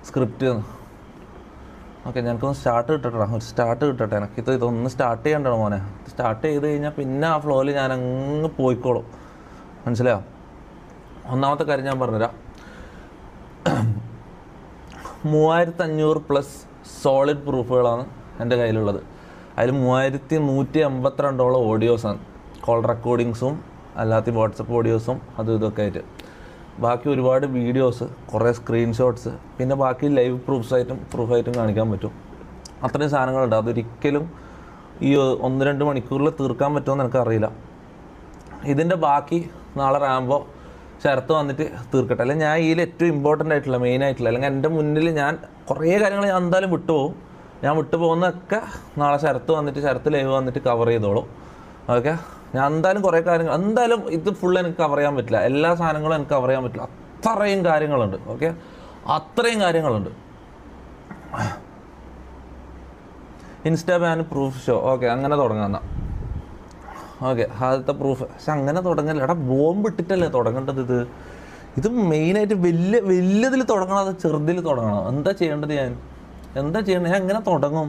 Script. Okay, ഞങ്ങൾക്കൊന്ന് start കിട്ടട്ടെ, ഒരു start കിട്ടട്ടെ. എനിക്കിത് ഇതൊന്ന് സ്റ്റാർട്ട് ചെയ്യണ്ടോ മോനെ. സ്റ്റാർട്ട് ചെയ്ത് കഴിഞ്ഞാൽ പിന്നെ ആ ഫ്ലോയിൽ ഞാൻ അങ്ങ് പോയിക്കോളും. മനസ്സിലായോ? ഒന്നാമത്തെ കാര്യം ഞാൻ പറഞ്ഞുതരാം. 3500+ സോളിഡ് പ്രൂഫുകളാണ് എൻ്റെ കയ്യിലുള്ളത്. അതിൽ 3182 ഓഡിയോസാണ്, കോൾ റെക്കോർഡിങ്സും അല്ലാത്ത വാട്സപ്പ് ഓഡിയോസും അതും ഇതൊക്കെ ആയിട്ട്. ബാക്കി ഒരുപാട് വീഡിയോസ്, കുറേ സ്ക്രീൻഷോട്ട്സ്, പിന്നെ ബാക്കി ലൈവ് പ്രൂഫായിട്ടും കാണിക്കാൻ പറ്റും. അത്രയും സാധനങ്ങളുണ്ട്. അതൊരിക്കലും ഈ 1-2 മണിക്കൂറിൽ തീർക്കാൻ പറ്റുമെന്ന് എനിക്കറിയില്ല. ഇതിൻ്റെ ബാക്കി നാളെ റാംബോ ശരത്ത് വന്നിട്ട് തീർക്കട്ടെ. അല്ലെങ്കിൽ ഞാൻ ഇതിൽ ഏറ്റവും ഇമ്പോർട്ടൻ്റ് ആയിട്ടുള്ള, മെയിൻ ആയിട്ടുള്ള, അല്ലെങ്കിൽ എൻ്റെ മുന്നിൽ ഞാൻ കുറേ കാര്യങ്ങൾ ഞാൻ എന്തായാലും വിട്ടുപോകും. ഞാൻ വിട്ടുപോകുന്നതൊക്കെ നാളെ ശരത്ത് ലൈവ് വന്നിട്ട് കവർ ചെയ്തോളും. ഓക്കെ, ഞാൻ എന്തായാലും കുറേ കാര്യങ്ങൾ, എന്തായാലും ഇത് ഫുള്ള് എനിക്ക് കവർ ചെയ്യാൻ പറ്റില്ല, എല്ലാ സാധനങ്ങളും എനിക്ക് കവർ ചെയ്യാൻ പറ്റില്ല. അത്രയും കാര്യങ്ങളുണ്ട്. ഓക്കെ, അത്രയും കാര്യങ്ങളുണ്ട്. Insta ban proof show. Okay, അങ്ങനെ തുടങ്ങാം. ഓക്കെ, ആദ്യത്തെ പ്രൂഫ്. പക്ഷെ അങ്ങനെ തുടങ്ങല്ല. എടാ, ബോംബ് ഇട്ടിട്ടല്ലേ തുടങ്ങേണ്ടത്. ഇത് മെയിനായിട്ട് വലിയതിൽ തുടങ്ങണം, അത് ചെറുതിൽ തുടങ്ങണം. എന്താ ചെയ്യേണ്ടത്? ഞാൻ എങ്ങനെ തുടങ്ങും?